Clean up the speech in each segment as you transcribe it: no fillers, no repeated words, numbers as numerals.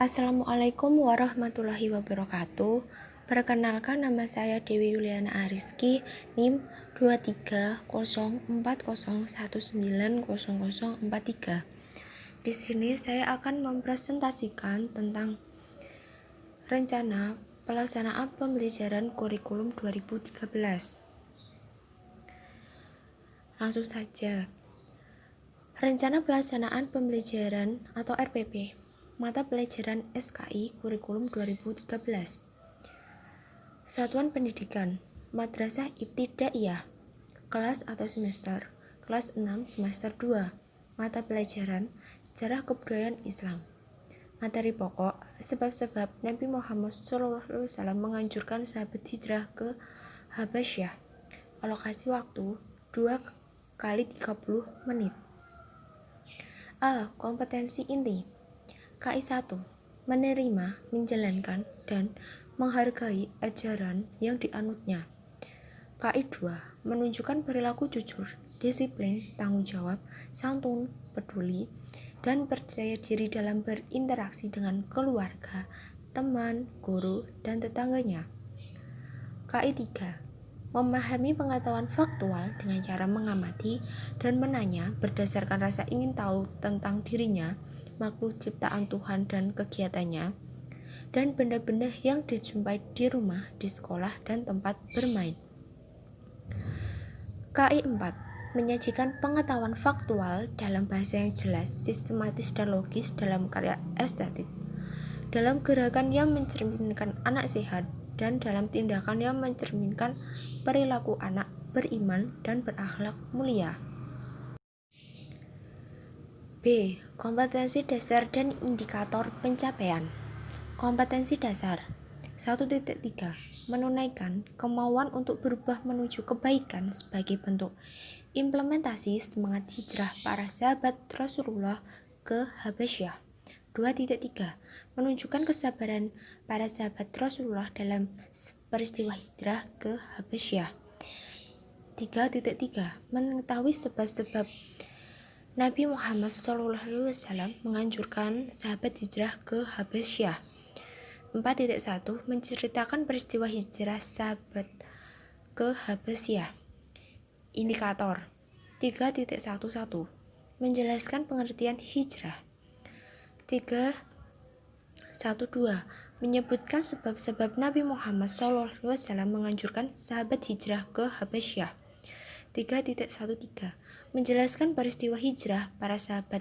Assalamualaikum warahmatullahi wabarakatuh. Perkenalkan, nama saya Dewi Yuliana Ariski, NIM 230401900043. Di sini saya akan mempresentasikan tentang rencana pelaksanaan pembelajaran kurikulum 2013. Langsung saja. Rencana pelaksanaan pembelajaran atau RPP mata pelajaran SKI kurikulum 2013. Satuan pendidikan Madrasah Ibtidaiyah, kelas atau semester, kelas 6 semester 2. Mata pelajaran Sejarah Kebudayaan Islam. Materi pokok sebab-sebab Nabi Muhammad SAW menganjurkan sahabat hijrah ke Habasyah. Alokasi waktu 2 kali 30 menit. Kompetensi inti. KI 1. Menerima, menjalankan, dan menghargai ajaran yang dianutnya. KI 2. Menunjukkan perilaku jujur, disiplin, tanggung jawab, santun, peduli, dan percaya diri dalam berinteraksi dengan keluarga, teman, guru, dan tetangganya. KI 3. Memahami pengetahuan faktual dengan cara mengamati dan menanya berdasarkan rasa ingin tahu tentang dirinya, makhluk ciptaan Tuhan dan kegiatannya, dan benda-benda yang dijumpai di rumah, di sekolah, dan tempat bermain. KI 4. Menyajikan pengetahuan faktual dalam bahasa yang jelas, sistematis, dan logis dalam karya estetik, dalam gerakan yang mencerminkan anak sehat, dan dalam tindakan yang mencerminkan perilaku anak beriman dan berakhlak mulia. B. Kompetensi dasar dan indikator pencapaian. Kompetensi dasar 1.3. Menunaikan kemauan untuk berubah menuju kebaikan sebagai bentuk implementasi semangat hijrah para sahabat Rasulullah ke Habasyah. 2.3. Menunjukkan kesabaran para sahabat Rasulullah dalam peristiwa hijrah ke Habasyah. 3.3. Mengetahui sebab-sebab Nabi Muhammad SAW menganjurkan sahabat hijrah ke Habasyah. 4.1. Menceritakan peristiwa hijrah sahabat ke Habasyah. Indikator 3.11. Menjelaskan pengertian hijrah. 3.12. Menyebutkan sebab-sebab Nabi Muhammad SAW menganjurkan sahabat hijrah ke Habasyah. 3.13. Menjelaskan peristiwa hijrah para sahabat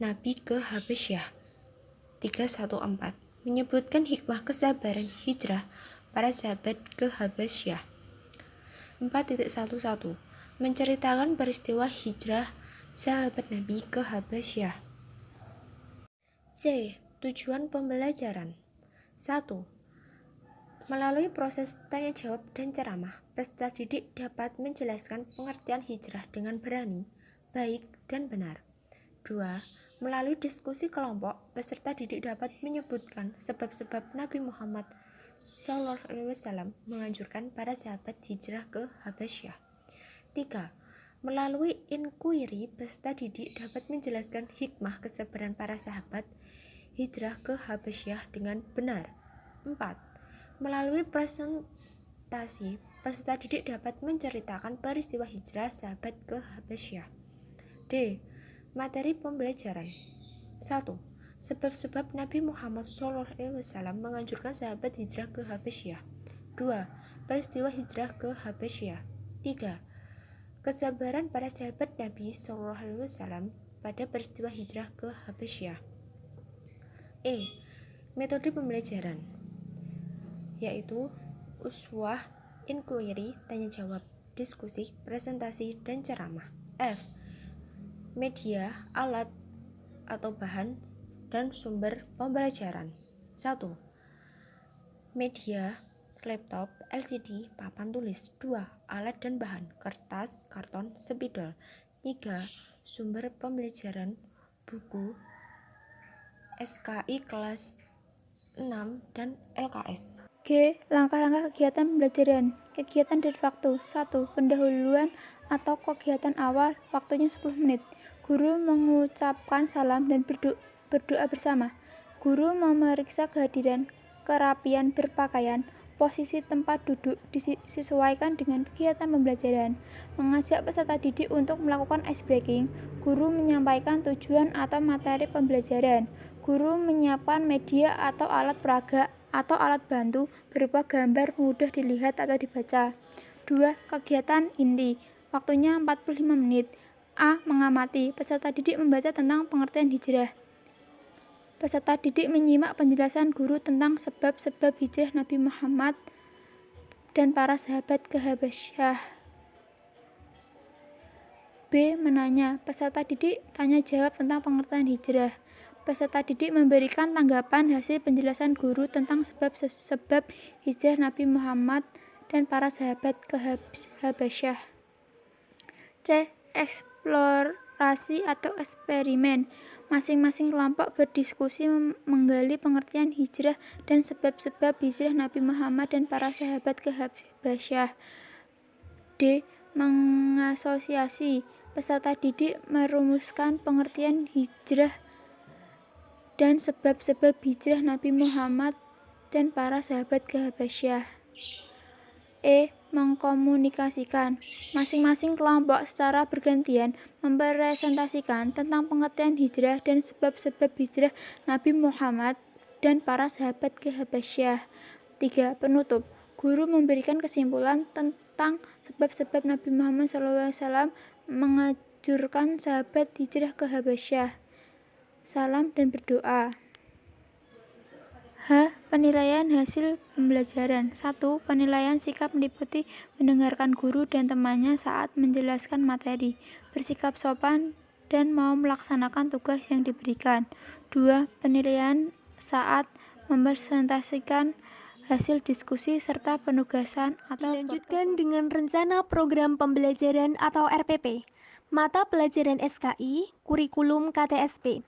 Nabi ke Habasyah. 314. Menyebutkan hikmah kesabaran hijrah para sahabat ke Habasyah. 4.11. Menceritakan peristiwa hijrah sahabat Nabi ke Habasyah. C. Tujuan pembelajaran 1. Melalui proses tanya jawab dan ceramah, peserta didik dapat menjelaskan pengertian hijrah dengan berani, baik, dan benar. 2. Melalui diskusi kelompok, peserta didik dapat menyebutkan sebab-sebab Nabi Muhammad SAW menganjurkan para sahabat hijrah ke Habasyah. 3. Melalui inquiry, peserta didik dapat menjelaskan hikmah kesabaran para sahabat hijrah ke Habasyah dengan benar. 4. Melalui presentasi, peserta didik dapat menceritakan peristiwa hijrah sahabat ke Habasyah. D. Materi pembelajaran 1. Sebab-sebab Nabi Muhammad SAW menganjurkan sahabat hijrah ke Habasyah. 2. Peristiwa hijrah ke Habasyah. 3. Kesabaran para sahabat Nabi SAW pada peristiwa hijrah ke Habasyah. E. Metode pembelajaran, yaitu uswah, inquiry, tanya jawab, diskusi, presentasi, dan ceramah. F. Media, alat, atau bahan dan sumber pembelajaran. 1. Media, laptop, LCD, papan tulis. 2. Alat dan bahan, kertas, karton, spidol. 3. Sumber pembelajaran, buku, SKI kelas 6 dan LKS. G. Langkah-langkah kegiatan pembelajaran. Kegiatan dan waktu. 1. Pendahuluan atau kegiatan awal, waktunya 10 menit. Guru mengucapkan salam dan berdoa bersama. Guru memeriksa kehadiran, kerapian berpakaian, posisi tempat duduk disesuaikan dengan kegiatan pembelajaran. Mengajak peserta didik untuk melakukan ice breaking. Guru menyampaikan tujuan atau materi pembelajaran. Guru menyiapkan media atau alat peraga atau alat bantu berupa gambar mudah dilihat atau dibaca. 2. Kegiatan inti. Waktunya 45 menit. A. Mengamati. Peserta didik membaca tentang pengertian hijrah. Peserta didik menyimak penjelasan guru tentang sebab-sebab hijrah Nabi Muhammad dan para sahabat ke Habasyah. B. Menanya. Peserta didik tanya jawab tentang pengertian hijrah. Peserta didik memberikan tanggapan hasil penjelasan guru tentang sebab-sebab hijrah Nabi Muhammad dan para sahabat ke Habasyah. C. Eksplorasi atau eksperimen. Masing-masing kelompok berdiskusi menggali pengertian hijrah dan sebab-sebab hijrah Nabi Muhammad dan para sahabat ke Habasyah. D. Mengasosiasi. Peserta didik merumuskan pengertian hijrah dan sebab-sebab hijrah Nabi Muhammad dan para sahabat ke Habasyah. E. Mengkomunikasikan. Masing-masing kelompok secara bergantian mempresentasikan tentang pengertian hijrah dan sebab-sebab hijrah Nabi Muhammad dan para sahabat ke Habasyah. 3. Penutup. Guru memberikan kesimpulan tentang sebab-sebab Nabi Muhammad SAW mengajurkan sahabat hijrah ke Habasyah. Salam dan berdoa. H. Penilaian hasil pembelajaran. 1. Penilaian sikap meliputi mendengarkan guru dan temannya saat menjelaskan materi, bersikap sopan, dan mau melaksanakan tugas yang diberikan. 2. Penilaian saat mempresentasikan hasil diskusi serta penugasan atau dilanjutkan dengan rencana program pembelajaran atau RPP, mata pelajaran SKI, kurikulum KTSP.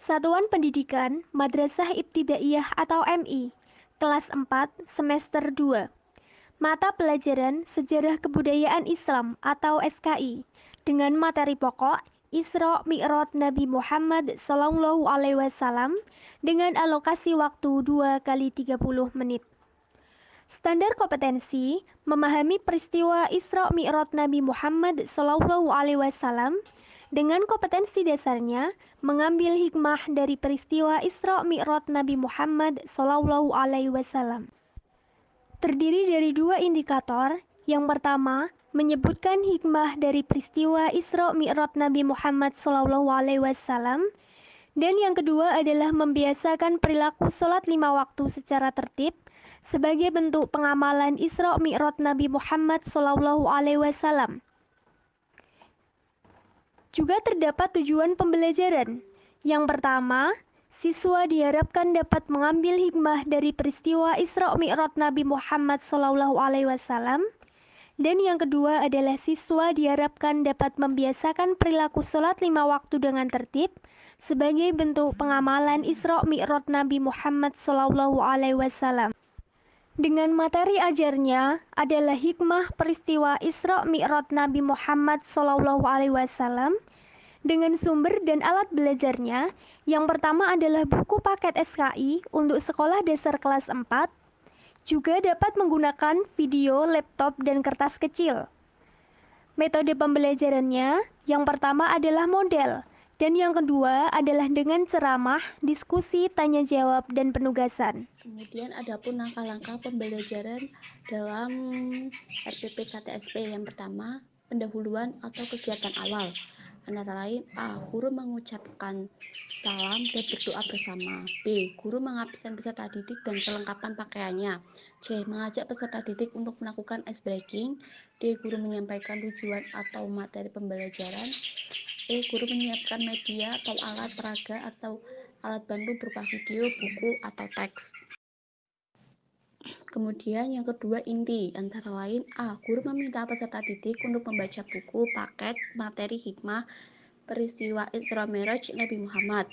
Satuan Pendidikan Madrasah Ibtidaiyah atau MI, kelas 4, semester 2. Mata pelajaran Sejarah Kebudayaan Islam atau SKI, dengan materi pokok Isra Mi'raj Nabi Muhammad SAW dengan alokasi waktu 2x30 menit. Standar kompetensi memahami peristiwa Isra Mi'raj Nabi Muhammad SAW dengan kompetensi dasarnya mengambil hikmah dari peristiwa Isra Mi'raj Nabi Muhammad SAW. Terdiri dari 2 indikator. Yang pertama, menyebutkan hikmah dari peristiwa Isra Mi'raj Nabi Muhammad SAW. Dan yang kedua adalah membiasakan perilaku sholat 5 waktu secara tertib sebagai bentuk pengamalan Isra Mi'raj Nabi Muhammad SAW. Juga terdapat tujuan pembelajaran. Yang pertama, siswa diharapkan dapat mengambil hikmah dari peristiwa Isra Mi'raj Nabi Muhammad SAW. Dan yang kedua adalah siswa diharapkan dapat membiasakan perilaku sholat 5 waktu dengan tertib sebagai bentuk pengamalan Isra Mi'raj Nabi Muhammad SAW. Dengan materi ajarnya adalah hikmah peristiwa Isra Mi'raj Nabi Muhammad SAW dengan sumber dan alat belajarnya. Yang pertama adalah buku paket SKI untuk sekolah dasar kelas 4. Juga dapat menggunakan video, laptop, dan kertas kecil. Metode pembelajarannya yang pertama adalah model, dan yang kedua adalah dengan ceramah, diskusi, tanya jawab, dan penugasan. Kemudian ada pun langkah-langkah pembelajaran dalam RPP KTSP. Yang pertama, pendahuluan atau kegiatan awal. Antara lain A. Guru mengucapkan salam dan berdoa bersama. B. Guru mengabsen peserta didik dan kelengkapan pakaiannya. C. Mengajak peserta didik untuk melakukan ice breaking. D. Guru menyampaikan tujuan atau materi pembelajaran. E. Guru menyiapkan media atau alat peraga atau alat bantu berupa video, buku, atau teks. Kemudian yang kedua inti, antara lain A. Guru meminta peserta didik untuk membaca buku, paket, materi hikmah, peristiwa Isra Mi'raj Nabi Muhammad.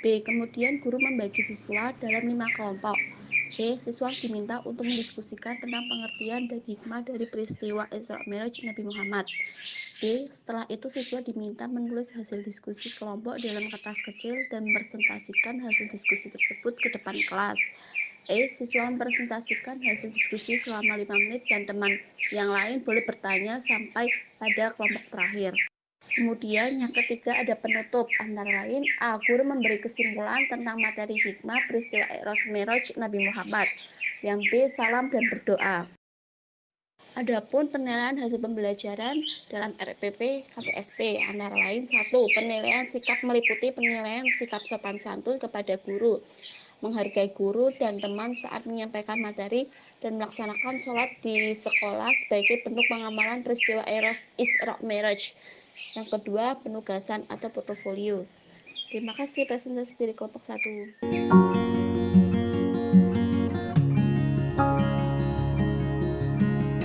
B. Kemudian guru membagi siswa dalam 5 kelompok. C. Siswa diminta untuk mendiskusikan tentang pengertian dan hikmah dari peristiwa Isra Mi'raj Nabi Muhammad. D. Setelah itu siswa diminta menulis hasil diskusi kelompok dalam kertas kecil dan mempresentasikan hasil diskusi tersebut ke depan kelas. E. Siswa mempresentasikan hasil diskusi selama 5 menit dan teman yang lain boleh bertanya sampai pada kelompok terakhir. Kemudian yang ketiga ada penutup, antara lain A. Guru memberi kesimpulan tentang materi hikmah peristiwa Isra Mi'raj Nabi Muhammad. Yang B. Salam dan berdoa. Adapun penilaian hasil pembelajaran dalam RPP KTSP antara lain 1. Penilaian sikap meliputi penilaian sikap sopan santun kepada guru, menghargai guru dan teman saat menyampaikan materi, dan melaksanakan sholat di sekolah sebagai bentuk pengamalan peristiwa Isra Mi'raj. Yang kedua, penugasan atau portofolio. Terima kasih presentasi dari kelompok 1.